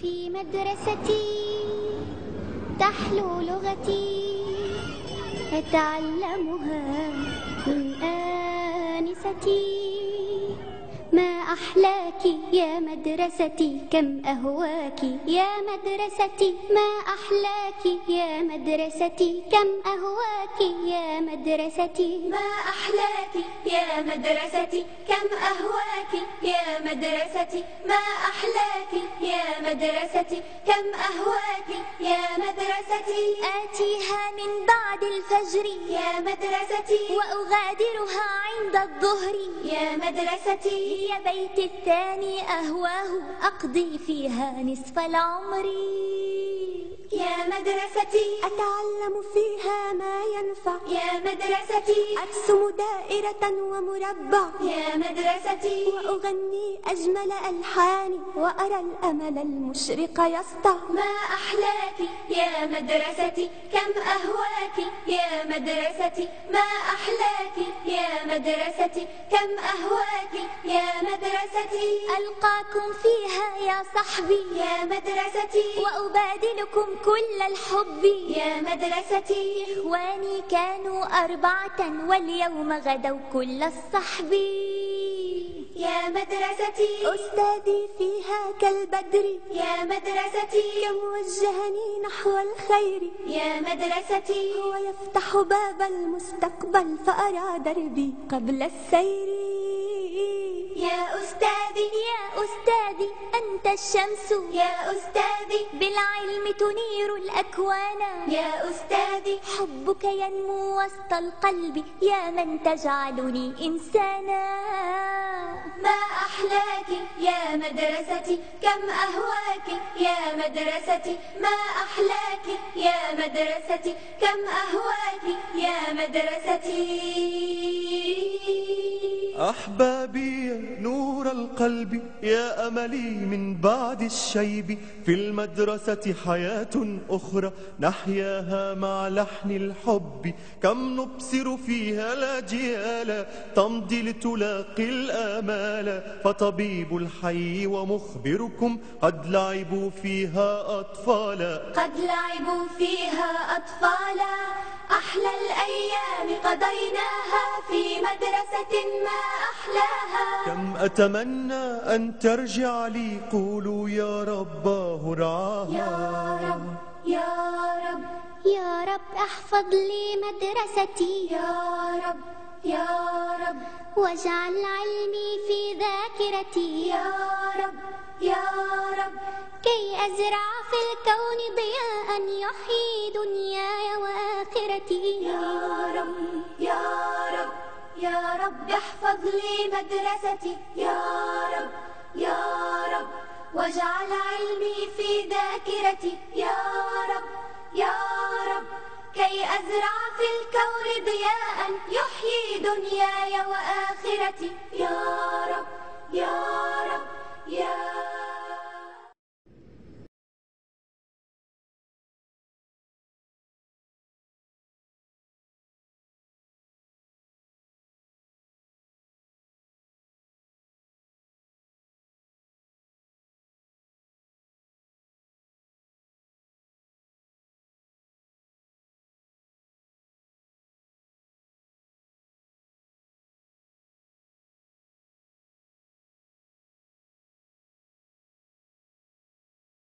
في مدرستي تحلو لغتي أتعلمها من آنستي. ما أحلاك يا مدرستي كم أهواك يا مدرستي. ما أحلاك يا مدرستي كم أهواك يا مدرستي. ما أحلاك يا مدرستي كم أهواك يا مدرستي. ما أحلاك يا مدرستي كم أهواك يا مدرستي. آتيها من بعد الفجر يا مدرستي وأغادرها عند الظهر يا مدرستي. هي بيتي الثاني أهواه أقضي فيها نصف العمر. يا مدرستي أتعلم فيها ما ينفع يا مدرستي. أرسم دائرة ومربع يا مدرستي وأغني أجمل ألحاني وأرى الأمل المشرق يسطع. ما أحلاك يا مدرستي كم أهواك يا مدرستي. ما أحلاك يا مدرستي كم أهواك يا مدرستي. ألقاكم فيها يا صحبي يا مدرستي وأبادلكم كل الحب. يا مدرستي إخواني كانوا 4 واليوم غدوا كل الصحب. يا مدرستي أستاذي فيها كالبدر يا مدرستي. كم وجهني نحو الخير يا مدرستي هو يفتح باب المستقبل فأرى دربي قبل السير. يا أستاذي يا أستاذي أنت الشمس يا أستاذي. بالعلم تنير الأكوان. يا أستاذي حبك ينمو وسط القلب يا من تجعلني إنسانا. ما أحلاك يا مدرستي كم أهواك يا مدرستي. ما أحلاك يا مدرستي كم أهواك يا مدرستي. أحبابي يا نور القلب يا أملي من بعد الشيب. في المدرسة حياة أخرى نحياها مع لحن الحب. كم نبصر فيها الأجيال تمضي لتلاقي الآمال. فطبيب الحي ومخبركم قد لعبوا فيها أطفالا. قد لعبوا فيها أطفالا. أحلى الأيام قضيناها في مدرسة ما أحلاها. كم أتمنى أن ترجع لي قولوا يا رباه رعاها. يا رب يا رب يا رب احفظ لي مدرستي يا رب يا رب. واجعل علمي في ذاكرتي يا رب يا رب. كي أزرع في الكون ضياء يحيي دنياي وآخرتي. يا رب يا رب يا رب احفظ لي مدرستي. يا رب يا رب واجعل علمي في ذاكرتي. يا رب يا رب كي أزرع في الكون ضياء يحيي دنياي وآخرتي. يا رب يا رب يا